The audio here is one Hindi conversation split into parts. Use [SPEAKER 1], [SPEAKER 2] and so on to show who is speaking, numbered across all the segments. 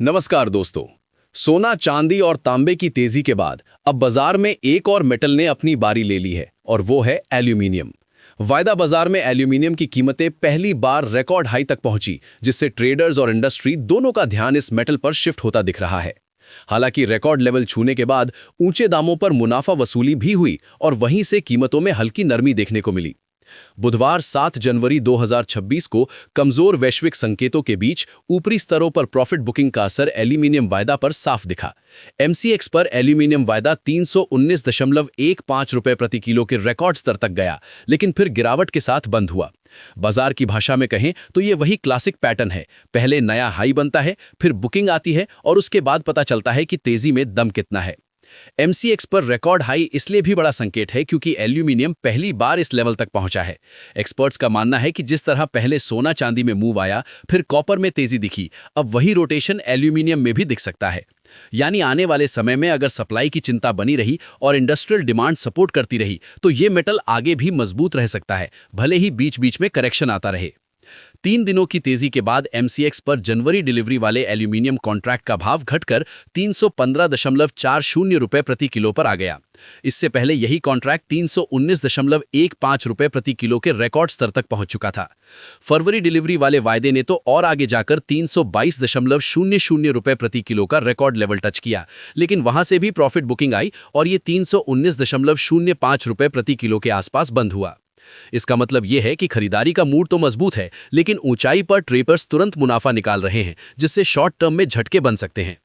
[SPEAKER 1] नमस्कार दोस्तों। सोना, चांदी और तांबे की तेजी के बाद अब बाजार में एक और मेटल ने अपनी बारी ले ली है और वो है एल्यूमिनियम। वायदा बाजार में एल्यूमिनियम की कीमतें पहली बार रिकॉर्ड हाई तक पहुंची, जिससे ट्रेडर्स और इंडस्ट्री दोनों का ध्यान इस मेटल पर शिफ्ट होता दिख रहा है। हालांकि रिकॉर्ड लेवल छूने के बाद ऊंचे दामों पर मुनाफा वसूली भी हुई और वहीं से कीमतों में हल्की नरमी देखने को मिली। बुधवार 7 जनवरी 2026 को कमजोर वैश्विक संकेतों के बीच ऊपरी स्तरों पर प्रॉफिट बुकिंग का असर एल्यूमिनियम वायदा पर साफ दिखा। एमसीएक्स पर एल्यूमिनियम वायदा 319.15 रुपए प्रति किलो के रिकॉर्ड स्तर तक गया, लेकिन फिर गिरावट के साथ बंद हुआ। बाजार की भाषा में कहें तो ये वही क्लासिक पैटर्न है, पहले नया हाई बनता है, फिर बुकिंग आती है और उसके बाद पता चलता है कि तेजी में दम कितना है। एमसीएक्स पर रिकॉर्ड हाई इसलिए भी बड़ा संकेत है क्योंकि एल्यूमिनियम पहली बार इस लेवल तक पहुंचा है। एक्सपर्ट्स का मानना है कि जिस तरह पहले सोना चांदी में मूव आया, फिर कॉपर में तेजी दिखी, अब वही रोटेशन एल्यूमिनियम में भी दिख सकता है। यानी आने वाले समय में अगर सप्लाई की चिंता बनी रही और इंडस्ट्रियल डिमांड सपोर्ट करती रही तो ये मेटल आगे भी मजबूत रह सकता है, भले ही बीच बीच में करेक्शन आता रहे। 3 दिनों की तेजी के बाद एमसीएक्स पर जनवरी डिलीवरी वाले एल्यूमिनियम कॉन्ट्रैक्ट का भाव घटकर 315.40 रुपए प्रति किलो पर आ गया। इससे पहले यही कॉन्ट्रैक्ट 319.15 रुपए प्रति किलो के रिकॉर्ड स्तर तक पहुंच चुका था। फरवरी डिलीवरी वाले वायदे ने तो और आगे जाकर 322.00 रुपए प्रति किलो का रिकॉर्ड लेवल टच किया, लेकिन वहां से भी प्रॉफिट बुकिंग आई और ये 319.05 रुपए प्रति किलो के आसपास बंद हुआ। इसका मतलब यह है कि खरीदारी का मूड तो मजबूत है, लेकिन ऊंचाई पर ट्रेडर्स तुरंत मुनाफा निकाल रहे हैं, जिससे शॉर्ट टर्म में झटके बन सकते हैं।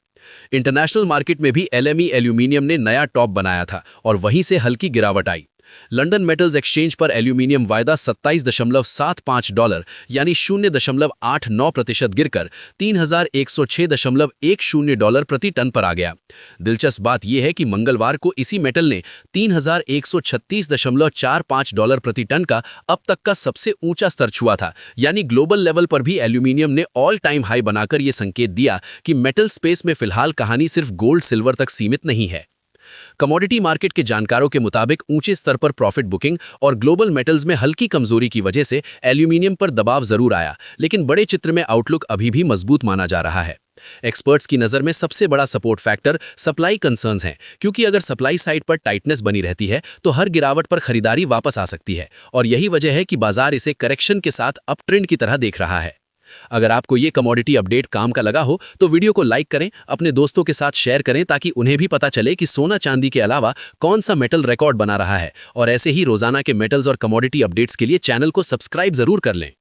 [SPEAKER 1] इंटरनेशनल मार्केट में भी एलएमई एल्यूमिनियम ने नया टॉप बनाया था और वहीं से हल्की गिरावट आई। लंदन मेटल्स एक्सचेंज पर एल्यूमिनियम वायदा $27.75 यानी 0.89% गिरकर $3,106.10 प्रति टन पर आ गया। दिलचस्प बात यह है कि मंगलवार को इसी मेटल ने $3,136.45 प्रति टन का अब तक का सबसे ऊंचा स्तर छुआ था। यानी ग्लोबल लेवल पर भी एल्यूमिनियम ने ऑल टाइम हाई बनाकर यह संकेत दिया कि मेटल स्पेस में फिलहाल कहानी सिर्फ गोल्ड सिल्वर तक सीमित नहीं है। कमोडिटी मार्केट के जानकारों के मुताबिक ऊंचे स्तर पर प्रॉफिट बुकिंग और ग्लोबल मेटल्स में हल्की कमजोरी की वजह से एल्यूमिनियम पर दबाव जरूर आया, लेकिन बड़े चित्र में आउटलुक अभी भी मजबूत माना जा रहा है। एक्सपर्ट्स की नज़र में सबसे बड़ा सपोर्ट फैक्टर सप्लाई कंसर्न्स हैं, क्योंकि अगर सप्लाई साइड पर टाइटनेस बनी रहती है तो हर गिरावट पर खरीदारी वापस आ सकती है और यही वजह है कि बाजार इसे करेक्शन के साथ अप ट्रेंड की तरह देख रहा है। अगर आपको ये कमोडिटी अपडेट काम का लगा हो तो वीडियो को लाइक करें, अपने दोस्तों के साथ शेयर करें ताकि उन्हें भी पता चले कि सोना चांदी के अलावा कौन सा मेटल रिकॉर्ड बना रहा है। और ऐसे ही रोजाना के मेटल्स और कमोडिटी अपडेट्स के लिए चैनल को सब्सक्राइब जरूर कर लें।